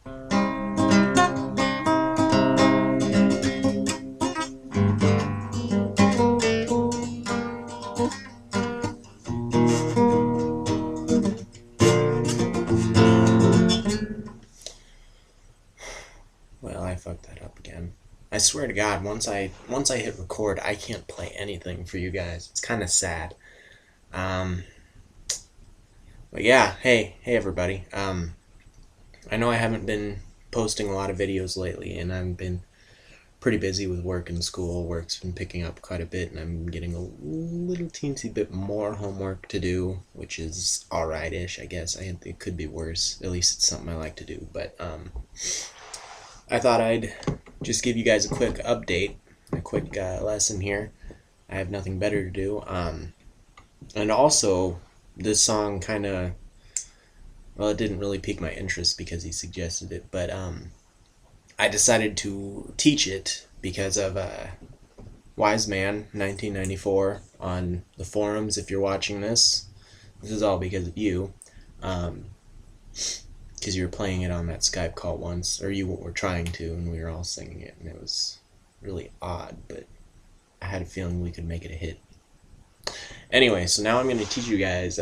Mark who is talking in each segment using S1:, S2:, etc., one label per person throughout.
S1: Well, I fucked that up again. I swear to God, once I hit record, I can't play anything for you guys. It's kind of sad. Um, but yeah, hey everybody. I know I haven't been posting a lot of videos lately, and I've been pretty busy with work and school. Work's been picking up quite a bit, and I'm getting a little teensy bit more homework to do, which is alright-ish, I guess. It could be worse. At least it's something I like to do. But I thought I'd just give you guys a quick update, a quick lesson here. I have nothing better to do. And also, this song kind of, well, it didn't really pique my interest because he suggested it, but I decided to teach it because of Wise Man 1994 on the forums. If you're watching this is all because of you, because you were playing it on that Skype call once, or you were trying to, and we were all singing it, and it was really odd, but I had a feeling we could make it a hit. Anyway, so now I'm going to teach you guys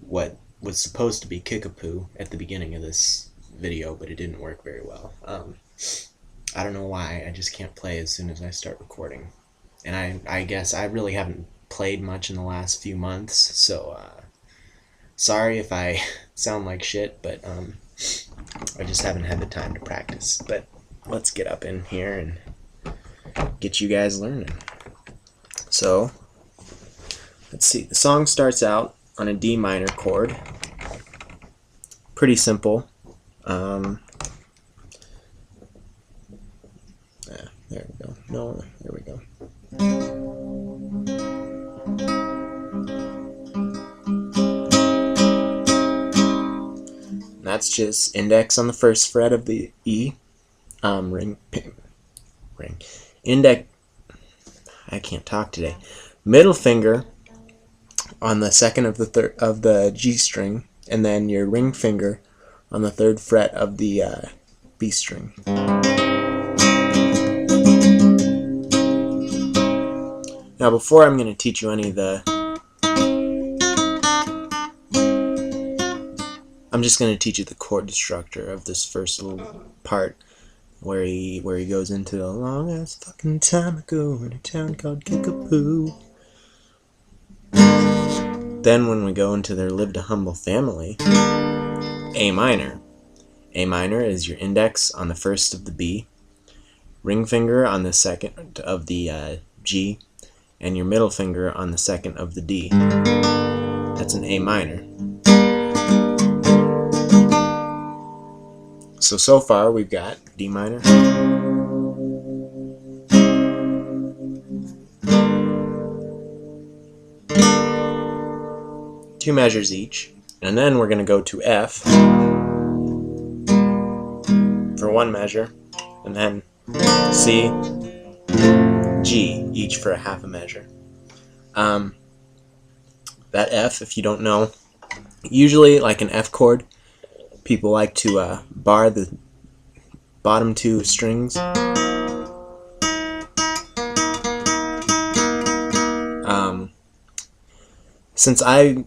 S1: what was supposed to be Kickapoo at the beginning of this video, but it didn't work very well. I don't know why, I just can't play as soon as I start recording. And I guess I really haven't played much in the last few months, so sorry if I sound like shit, but I just haven't had the time to practice. But let's get up in here and get you guys learning. So, let's see. The song starts out on a D minor chord. Pretty simple. There we go. No, there we go. That's just index on the first fret of the E, ring, index, I can't talk today, middle finger on the second of the G string, and then your ring finger on the third fret of the B string. Now before I'm going to teach you any of the, I'm just going to teach you the chord structure of this first little part where he goes into the long ass fucking time ago in a town called Kickapoo. Then when we go into there lived a humble family, A minor. A minor is your index on the first of the B, ring finger on the second of the G, and your middle finger on the second of the D. That's an A minor. So far we've got D minor, two measures each, and then we're going to go to F for one measure, and then C, G, each for a half a measure. That F, if you don't know, usually like an F chord, people like to bar the bottom two strings. Since the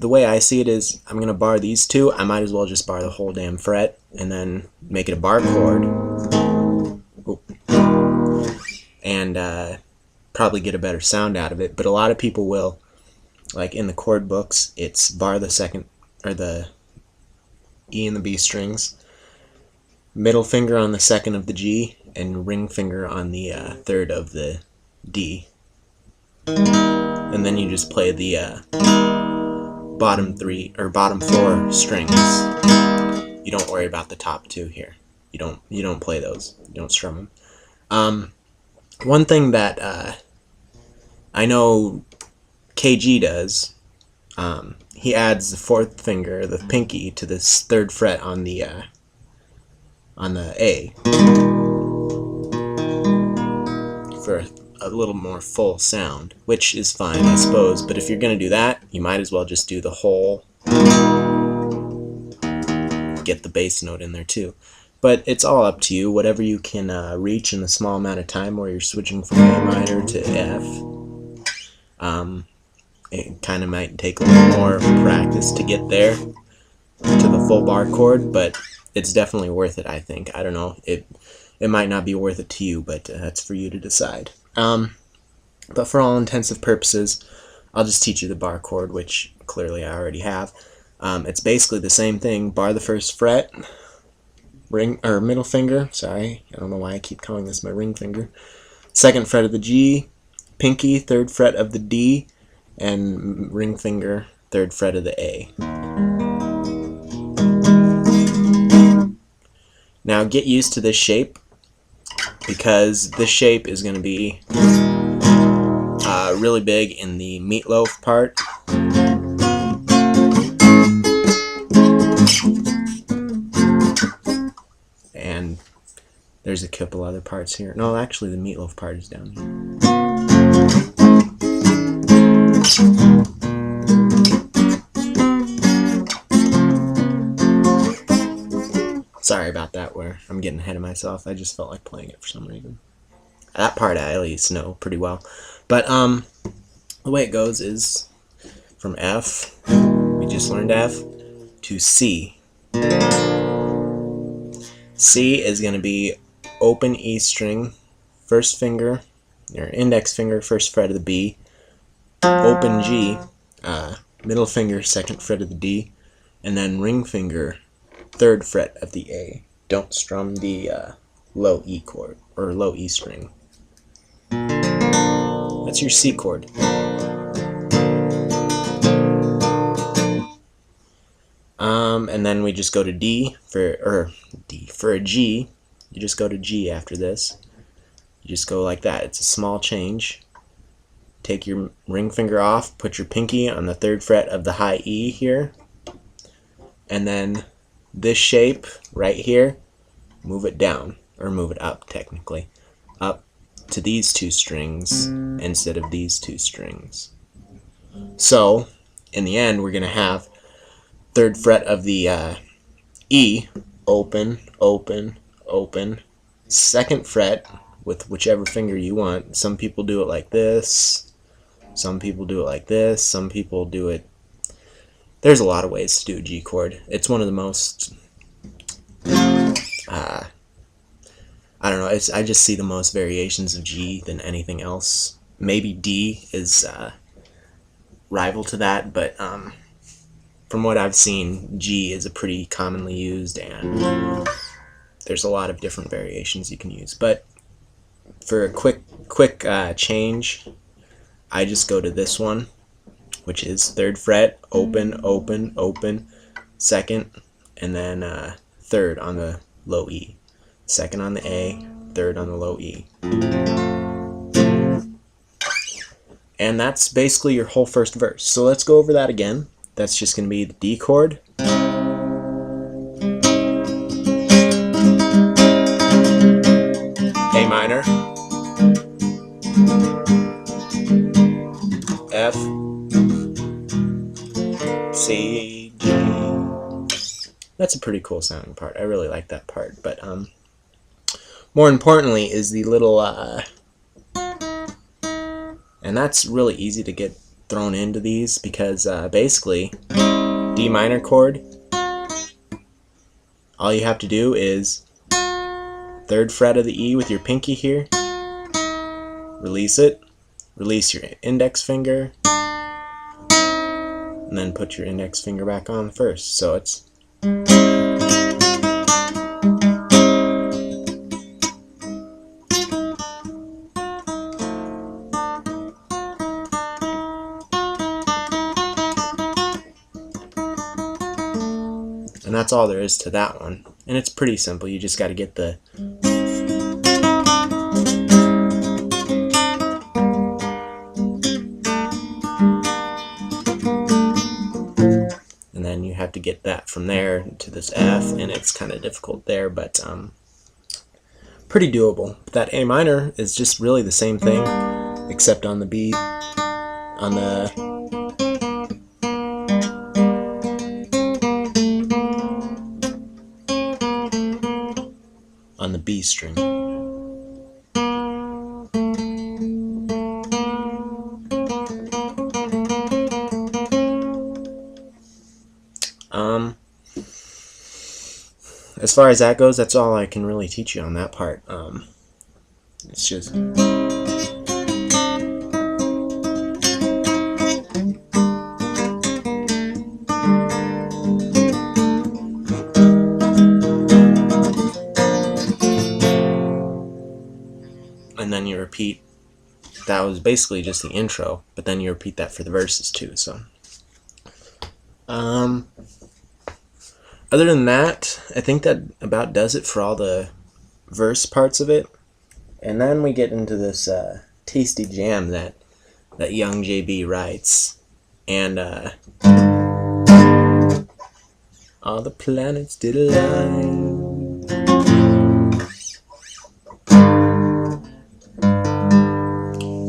S1: way I see it is, I'm gonna bar these two, I might as well just bar the whole damn fret and then make it a bar chord. Ooh. And probably get a better sound out of it. But a lot of people will, like in the chord books, it's bar the second, or the E and the B strings, middle finger on the second of the G, and ring finger on the third of the D. And then you just play the bottom three or bottom four strings. You don't worry about the top two here. You don't play those. You don't strum them. One thing that I know KG does, he adds the fourth finger, the pinky, to this third fret on the A for a little more full sound, which is fine, I suppose. But if you're gonna do that, you might as well just do the whole get the bass note in there too. But it's all up to you, whatever you can reach in the small amount of time where you're switching from A minor to F. It kind of might take a little more practice to get there to the full bar chord, but it's definitely worth it, I think. I don't know, it might not be worth it to you, but that's for you to decide. But for all intensive purposes, I'll just teach you the bar chord, which clearly I already have. It's basically the same thing. Bar the first fret, ring or middle finger. Sorry, I don't know why I keep calling this my ring finger. Second fret of the G, pinky, third fret of the D, and ring finger, third fret of the A. Now get used to this shape, because this shape is going to be really big in the meatloaf part. And there's a couple other parts here. No, actually the meatloaf part is down here. Sorry about that, where I'm getting ahead of myself. I just felt like playing it for some reason. That part I at least know pretty well. But the way it goes is from F, we just learned F, to C. C is going to be open E string, first finger, or index finger, first fret of the B, open G, middle finger, second fret of the D, and then ring finger, third fret of the A. Don't strum the low E chord, or low E string. That's your C chord. And then we just go to D for a G. You just go to G after this. You just go like that. It's a small change. Take your ring finger off, put your pinky on the third fret of the high E here, and then this shape right here, move it down, or move it up technically, up to these two strings instead of these two strings. So in the end, we're going to have third fret of the E, open, open, open, second fret with whichever finger you want. Some people do it like this, some people do it like this, some people do it. There's a lot of ways to do a G chord. It's one of the most, I don't know, I just see the most variations of G than anything else. Maybe D is rival to that, but from what I've seen, G is a pretty commonly used, and there's a lot of different variations you can use. But for a quick change, I just go to this one, which is third fret, open, open, open, second, and then third on the low E, second on the A, third on the low E. And that's basically your whole first verse. So let's go over that again. That's just going to be the D chord, A minor, F, C, G. That's a pretty cool sounding part. I really like that part. But more importantly is the little, and that's really easy to get thrown into these, because basically D minor chord, all you have to do is third fret of the E with your pinky here, release it, release your index finger, and then put your index finger back on first. So it's and that's all there is to that one. And it's pretty simple. You just got to get the and then you have to get that from there to this F, and it's kind of difficult there, but pretty doable. But that A minor is just really the same thing, except on the B, on the the B string. As far as that goes, that's all I can really teach you on that part. It's just... and then you repeat. That was basically just the intro, but then you repeat that for the verses too. So, other than that, I think that about does it for all the verse parts of it. And then we get into this tasty jam that young JB writes, and all the planets did align.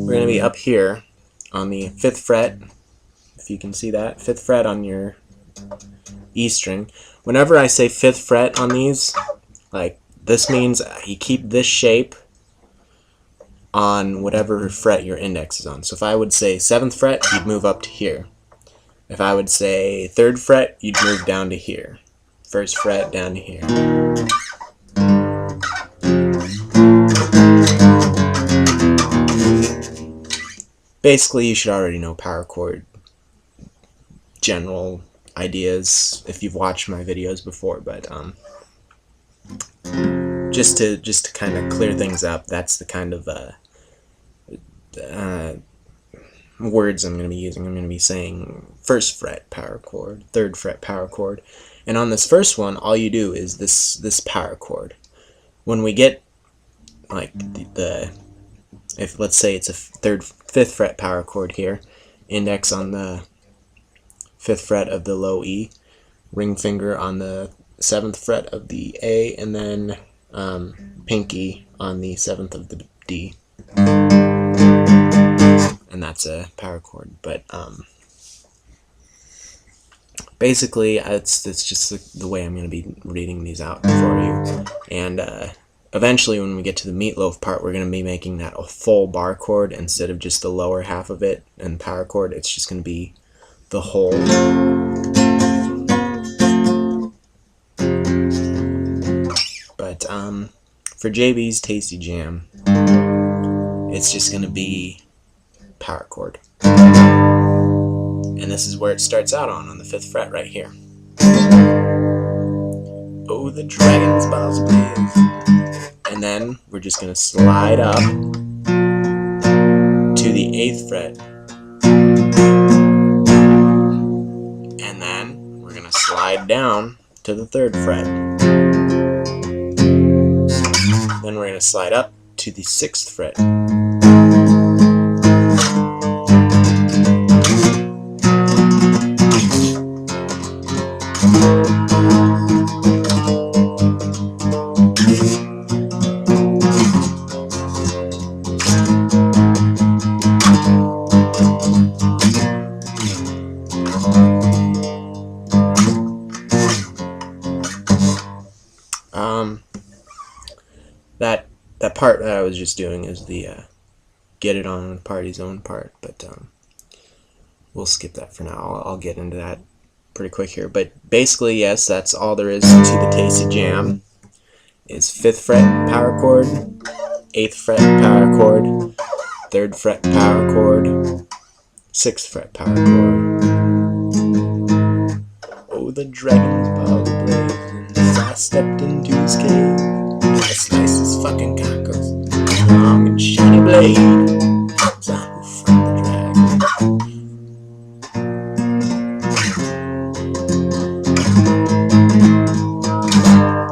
S1: We're going to be up here on the 5th fret, if you can see that, 5th fret on your E string. Whenever I say 5th fret on these, like, this means you keep this shape on whatever fret your index is on. So if I would say 7th fret, you'd move up to here. If I would say 3rd fret, you'd move down to here. 1st fret down to here. Basically, you should already know power chord general ideas if you've watched my videos before, but just to kind of clear things up, that's the kind of words I'm going to be using. I'm going to be saying 1st fret power chord, 3rd fret power chord, and on this first one, all you do is this power chord. When we get like if let's say it's a 5th fret power chord here, index on the 5th fret of the low E, ring finger on the 7th fret of the A, and then pinky on the 7th of the D, and that's a power chord. But basically, it's just the way I'm going to be reading these out for you, and eventually, when we get to the meatloaf part, we're going to be making that a full bar chord instead of just the lower half of it and power chord. It's just going to be the whole. But for JB's Tasty Jam, it's just going to be power chord. And this is where it starts out on the 5th fret right here. Oh, the dragon's balls blaze. And then we're just going to slide up to the 8th fret. And then we're going to slide down to the 3rd fret. Then we're going to slide up to the 6th fret. That part that I was just doing is the get it on the party zone part, but we'll skip that for now. I'll get into that pretty quick here. But basically, yes, that's all there is to the Tasty Jam. Is 5th fret power chord, 8th fret power chord, 3rd fret power chord, 6th fret power chord. Oh, the dragon's balls blazing as I stepped into his cave. As nice as fucking cockles, long and shiny blade. So I will fight the dragon.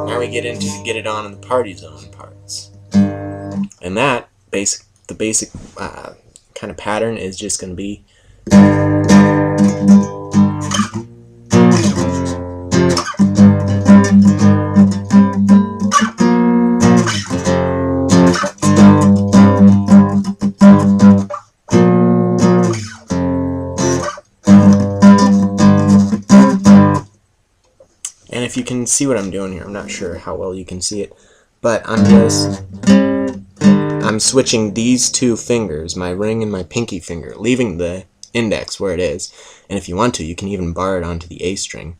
S1: Now we get into the get it on in the party zone parts, and that the basic kind of pattern is just going to be. And if you can see what I'm doing here, I'm not sure how well you can see it, but I'm switching these two fingers, my ring and my pinky finger, leaving the index where it is. And if you want to, you can even bar it onto the A string,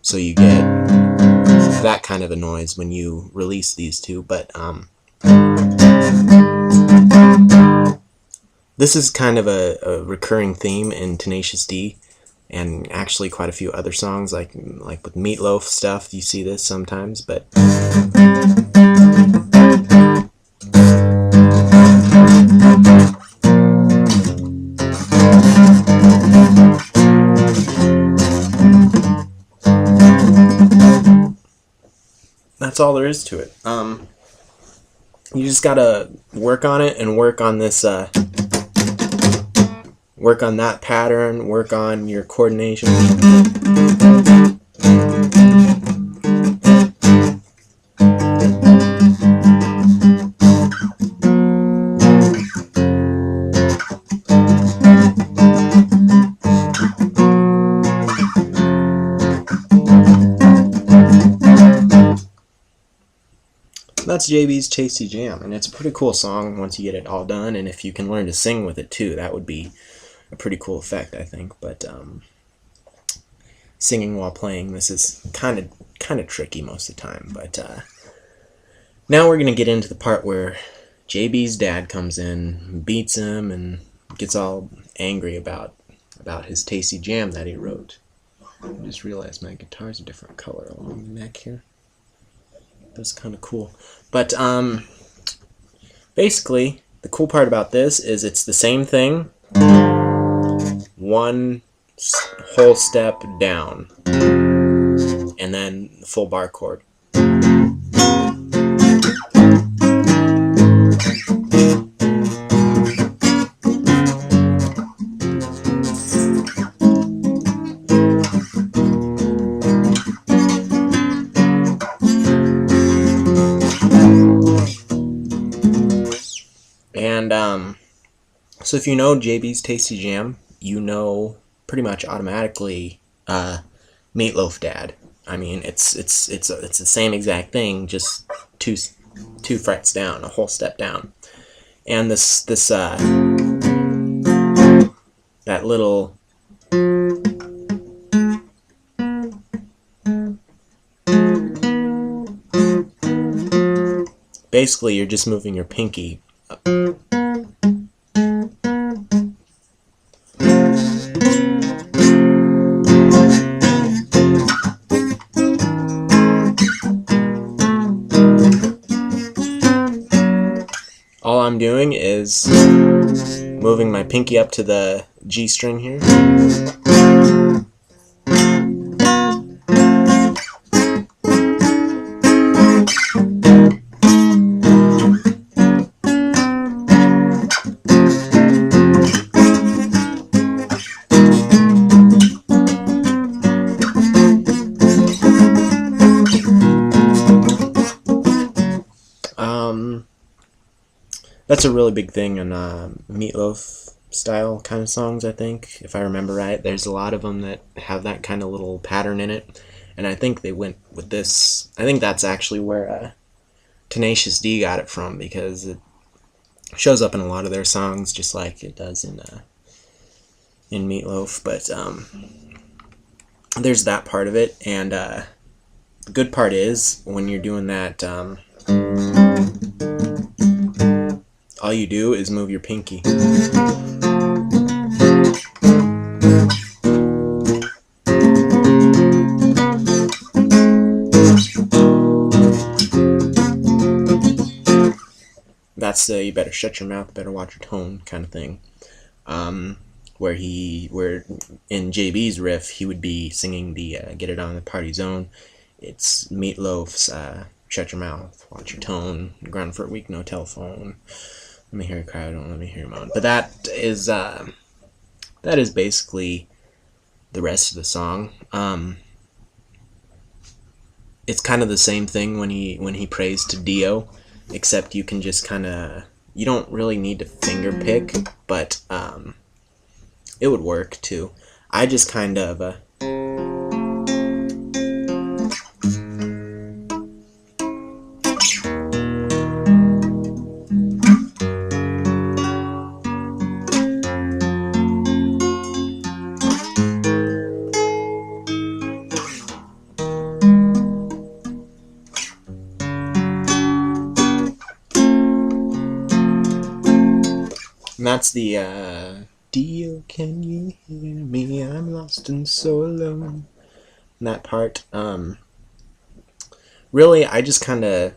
S1: so you get that kind of a noise when you release these two. But this is kind of a recurring theme in Tenacious D, and actually quite a few other songs, like with Meatloaf stuff. You see this sometimes, but that's all there is to it. You just gotta work on it and work on this. Work on that pattern. Work on your coordination. That's JB's Tasty Jam, and it's a pretty cool song once you get it all done, and if you can learn to sing with it too, that would be a pretty cool effect, I think. But singing while playing this is kind of tricky most of the time. But now we're gonna get into the part where JB's dad comes in, beats him, and gets all angry about his Tasty Jam that he wrote. I just realized my guitar's a different color along the neck here. That's kind of cool. But basically, the cool part about this is it's the same thing, one whole step down, and then the full bar chord. And so if you know JB's Tasty Jam, you know pretty much automatically Meatloaf Dad. I mean, it's the same exact thing, just two frets down, a whole step down. And this that little basically you're just moving your pinky up. All I'm doing is moving my pinky up to the G string here. That's a really big thing in Meatloaf style kind of songs, I think, if I remember right. There's a lot of them that have that kind of little pattern in it, and I think they went with this. I think that's actually where Tenacious D got it from, because it shows up in a lot of their songs just like it does in Meatloaf. But there's that part of it, and the good part is when you're doing that, all you do is move your pinky. That's you better shut your mouth, better watch your tone kind of thing. Where in JB's riff he would be singing the Get It On the Party Zone. It's Meatloaf's Shut Your Mouth, Watch Your Tone, Ground for a Week, No Telephone. Let me hear you cry, don't let me hear you moan. But that is basically the rest of the song. It's kind of the same thing when he prays to Dio, except you can just you don't really need to finger pick, but it would work too. I just kind of And that's the Dio, can you hear me? I'm lost and so alone. And that part, really, I just kind of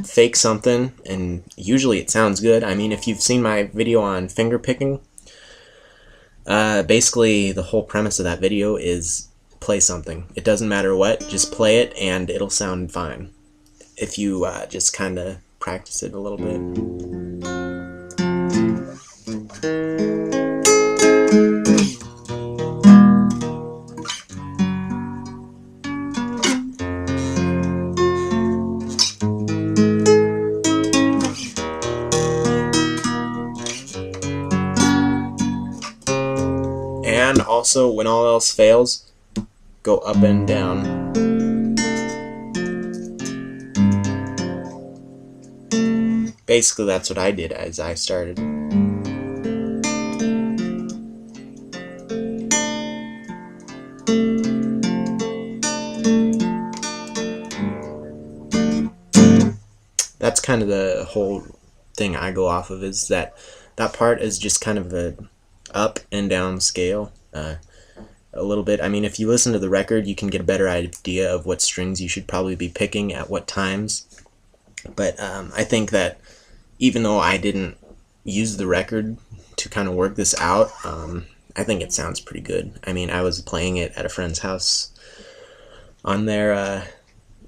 S1: fake something, and usually it sounds good. I mean, if you've seen my video on finger picking, basically the whole premise of that video is play something. It doesn't matter what, just play it and it'll sound fine if you just kind of practice it a little bit. And also, when all else fails, go up and down. Basically, that's what I did as I started. That's kind of the whole thing I go off of, is that part is just kind of a up and down scale. A little bit. I mean, if you listen to the record, you can get a better idea of what strings you should probably be picking at what times. But I think that even though I didn't use the record to kind of work this out, I think it sounds pretty good. I mean, I was playing it at a friend's house on their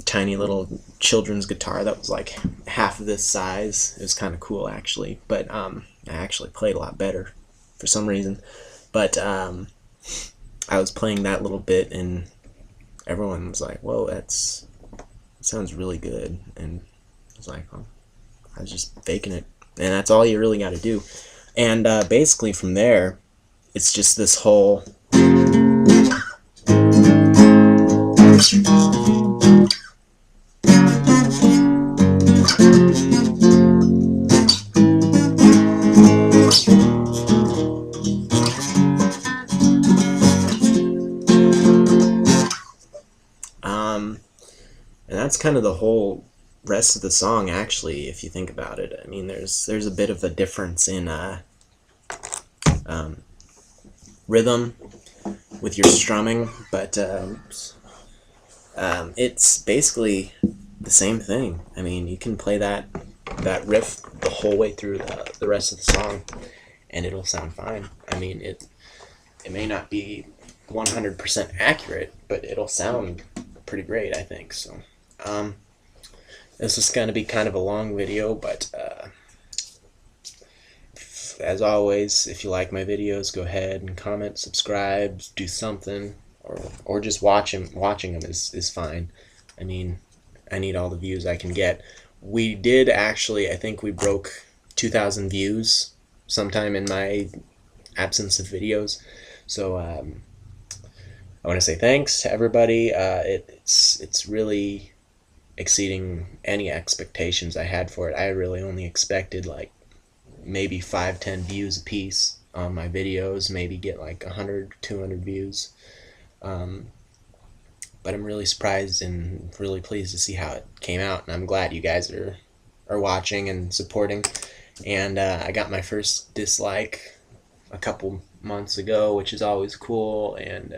S1: tiny little children's guitar that was like half of this size. It was kind of cool, actually. But I actually played a lot better for some reason. But I was playing that little bit, and everyone was like, "Whoa, that sounds really good." And I was like, "Well, I was just faking it," and that's all you really got to do. And basically, from there, it's just this whole. And that's kind of the whole rest of the song, actually, if you think about it. I mean, there's a bit of a difference in rhythm with your strumming, but it's basically the same thing. I mean, you can play that riff the whole way through the rest of the song, and it'll sound fine. I mean, it may not be 100% accurate, but it'll sound pretty great, I think. So this is going to be kind of a long video, but as always, if you like my videos, go ahead and comment, subscribe, do something, or just watching them is fine. I mean, I need all the views I can get. We did actually, I think we broke 2,000 views sometime in my absence of videos. So I want to say thanks to everybody. It's really exceeding any expectations I had for it. I really only expected like maybe 5-10 views a piece on my videos, maybe get like 100-200 views. But I'm really surprised and really pleased to see how it came out, and I'm glad you guys are watching and supporting. And I got my first dislike a couple months ago, which is always cool, and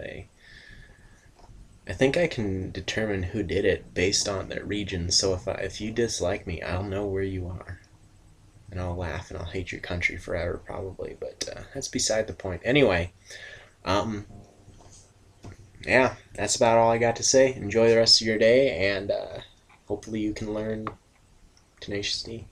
S1: I think I can determine who did it based on their region. So if you dislike me, I'll know where you are, and I'll laugh and I'll hate your country forever probably, but that's beside the point. Anyway, yeah, that's about all I got to say. Enjoy the rest of your day, and hopefully you can learn Tenacious D.